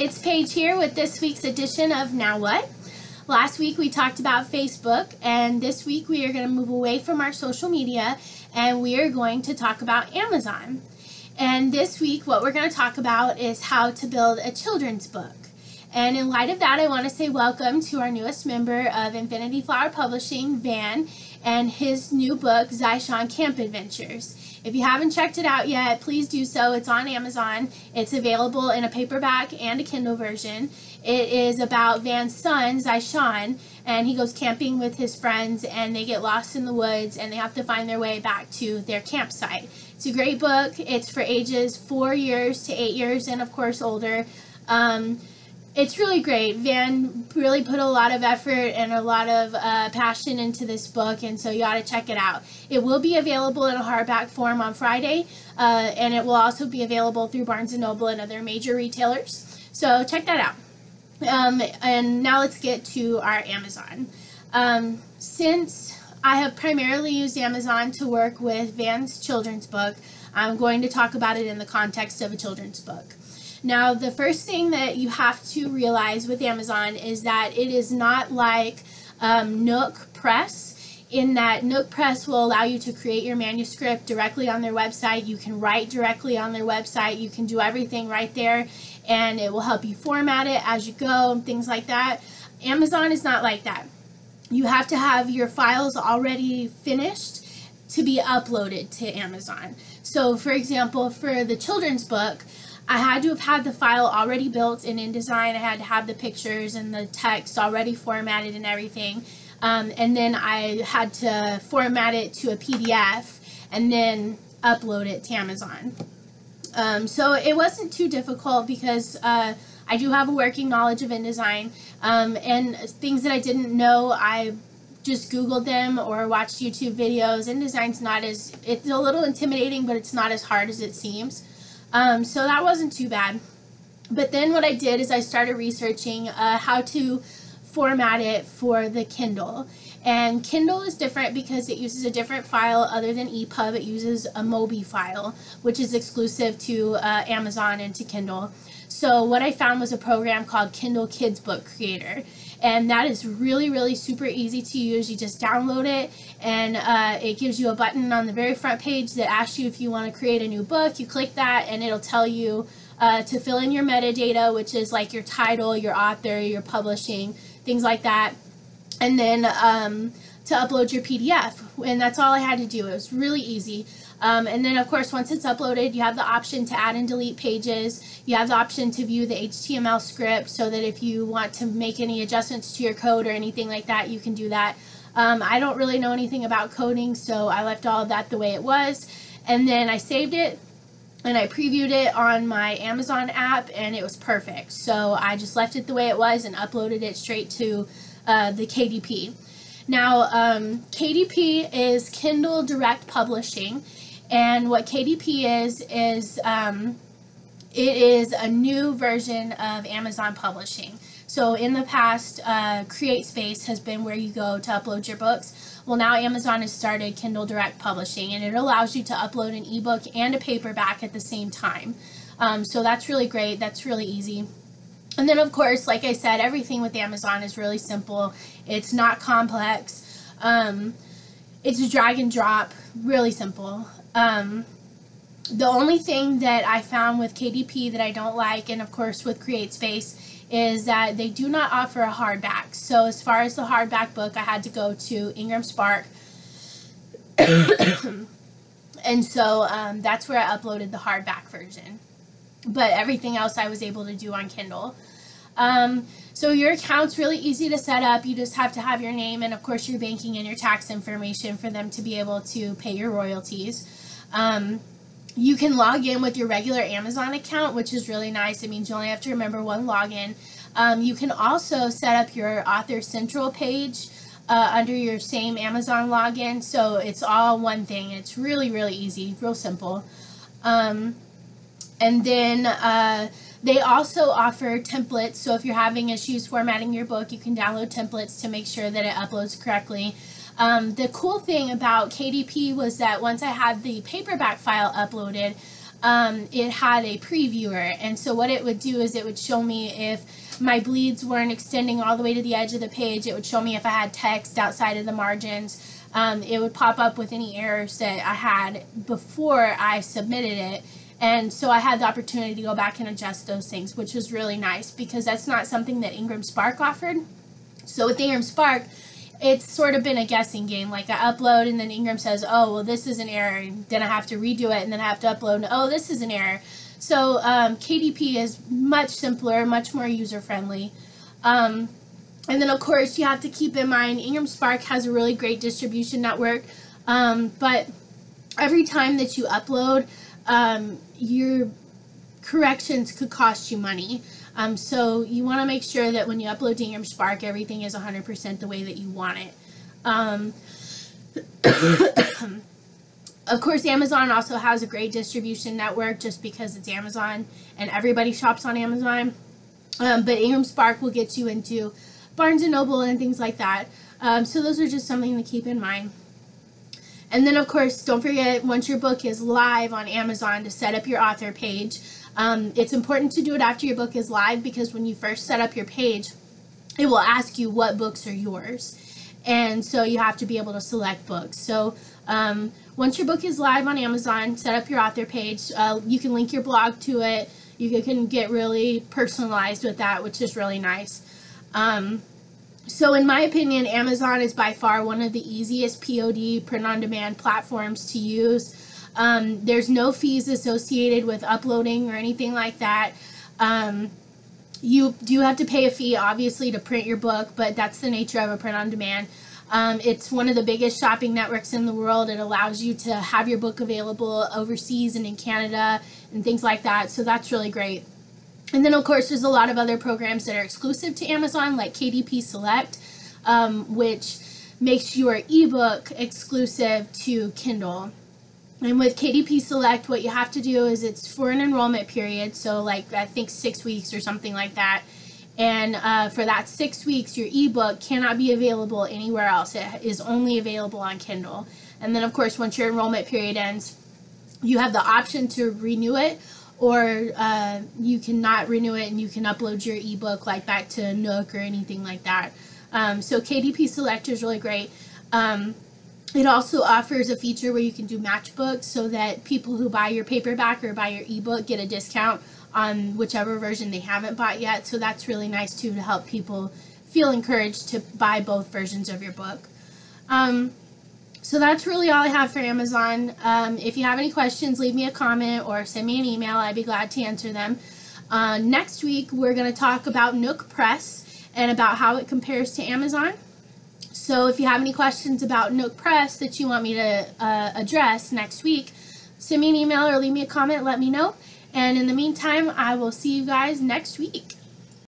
It's Paige here with this week's edition of Now What? Last week we talked about Facebook, and this week we are going to move away from our social media and we are going to talk about Amazon. And this week what we're going to talk about is how to build a children's book. And in light of that, I want to say welcome to our newest member of Infinity Flower Publishing, Van, and his new book, Zyshon Camp Adventures. If you haven't checked it out yet, please do so. It's on Amazon. It's available in a paperback and a Kindle version. It is about Van's son, Zyshon, and he goes camping with his friends, and they get lost in the woods, and they have to find their way back to their campsite. It's a great book. It's for ages 4 years to 8 years, and of course older. It's really great. Van really put a lot of effort and a lot of passion into this book, and so you ought to check it out. It will be available in a hardback form on Friday, and it will also be available through Barnes & Noble and other major retailers. So check that out. And now let's get to our Amazon. Since I have primarily used Amazon to work with Van's children's book, I'm going to talk about it in the context of a children's book. Now, the first thing that you have to realize with Amazon is that it is not like Nook Press, in that Nook Press will allow you to create your manuscript directly on their website. You can write directly on their website. You can do everything right there, and it will help you format it as you go and things like that. Amazon is not like that. You have to have your files already finished to be uploaded to Amazon. So, for example, for the children's book, I had to have had the file already built in InDesign. I had to have the pictures and the text already formatted and everything. And then I had to format it to a PDF and then upload it to Amazon. So it wasn't too difficult because I do have a working knowledge of InDesign. And things that I didn't know, I just Googled them or watched YouTube videos. InDesign's not as, it's a little intimidating, but it's not as hard as it seems. So that wasn't too bad. But then what I did is I started researching how to format it for the Kindle. And Kindle is different because it uses a different file other than EPUB. It uses a MOBI file, which is exclusive to Amazon and to Kindle. So what I found was a program called Kindle Kids Book Creator. And that is really, really super easy to use. You just download it, and it gives you a button on the very front page that asks you if you want to create a new book. You click that, and it'll tell you to fill in your metadata, which is like your title, your author, your publishing, things like that. And then to upload your PDF. And that's all I had to do. It was really easy. And then, of course, once it's uploaded, you have the option to add and delete pages. You have the option to view the HTML script so that if you want to make any adjustments to your code or anything like that, you can do that. I don't really know anything about coding, so I left all of that the way it was. And then I saved it, and I previewed it on my Amazon app, and it was perfect. So I just left it the way it was and uploaded it straight to the KDP. Now, KDP is Kindle Direct Publishing. And what KDP is it is a new version of Amazon Publishing. So in the past, CreateSpace has been where you go to upload your books. Well, now Amazon has started Kindle Direct Publishing, and it allows you to upload an ebook and a paperback at the same time. So that's really great. That's really easy. And then, of course, like I said, everything with Amazon is really simple. It's not complex. It's a drag and drop, really simple. The only thing that I found with KDP that I don't like, and of course with CreateSpace, is that they do not offer a hardback. So as far as the hardback book, I had to go to Ingram Spark. And so that's where I uploaded the hardback version. But everything else I was able to do on Kindle. So your account's really easy to set up. You just have to have your name and, of course, your banking and your tax information for them to be able to pay your royalties. You can log in with your regular Amazon account, which is really nice. It means you only have to remember one login. You can also set up your Author Central page under your same Amazon login. So it's all one thing. It's really, really easy, real simple. And then they also offer templates. So if you're having issues formatting your book, you can download templates to make sure that it uploads correctly. The cool thing about KDP was that once I had the paperback file uploaded, it had a previewer. And so what it would do is it would show me if my bleeds weren't extending all the way to the edge of the page. It would show me if I had text outside of the margins. It would pop up with any errors that I had before I submitted it. And so I had the opportunity to go back and adjust those things, which was really nice because that's not something that Ingram Spark offered. So with Ingram Spark, it's sort of been a guessing game. Like I upload and then Ingram says, oh, well, this is an error. And then I have to redo it and then I have to upload and, oh, this is an error. So KDP is much simpler, much more user-friendly. And then, of course, you have to keep in mind Ingram Spark has a really great distribution network. But every time that you upload, your corrections could cost you money. So you want to make sure that when you upload to Ingram Spark, everything is 100% the way that you want it. Of course, Amazon also has a great distribution network just because it's Amazon and everybody shops on Amazon. But Ingram Spark will get you into Barnes & Noble and things like that. So those are just something to keep in mind. And then, of course, don't forget, once your book is live on Amazon, to set up your author page. It's important to do it after your book is live because when you first set up your page, it will ask you what books are yours. And so you have to be able to select books. So once your book is live on Amazon, set up your author page. You can link your blog to it. You can get really personalized with that, which is really nice. So in my opinion, Amazon is by far one of the easiest POD, print-on-demand platforms to use. There's no fees associated with uploading or anything like that. You do have to pay a fee, obviously, to print your book, but that's the nature of a print-on-demand. It's one of the biggest shopping networks in the world. It allows you to have your book available overseas and in Canada and things like that, so that's really great. And then, of course, there's a lot of other programs that are exclusive to Amazon, like KDP Select, which makes your ebook exclusive to Kindle. And with KDP Select, what you have to do is it's for an enrollment period, so like I think 6 weeks or something like that. And for that 6 weeks, your ebook cannot be available anywhere else. It is only available on Kindle. And then, of course, once your enrollment period ends, you have the option to renew it, or you cannot renew it and you can upload your ebook like back to Nook or anything like that. So KDP Select is really great. It also offers a feature where you can do matchbooks so that people who buy your paperback or buy your ebook get a discount on whichever version they haven't bought yet. So that's really nice too, to help people feel encouraged to buy both versions of your book. So that's really all I have for Amazon. If you have any questions, leave me a comment or send me an email. I'd be glad to answer them. Next week, we're going to talk about Nook Press and about how it compares to Amazon. So if you have any questions about Nook Press that you want me to address next week, send me an email or leave me a comment, let me know. And in the meantime, I will see you guys next week.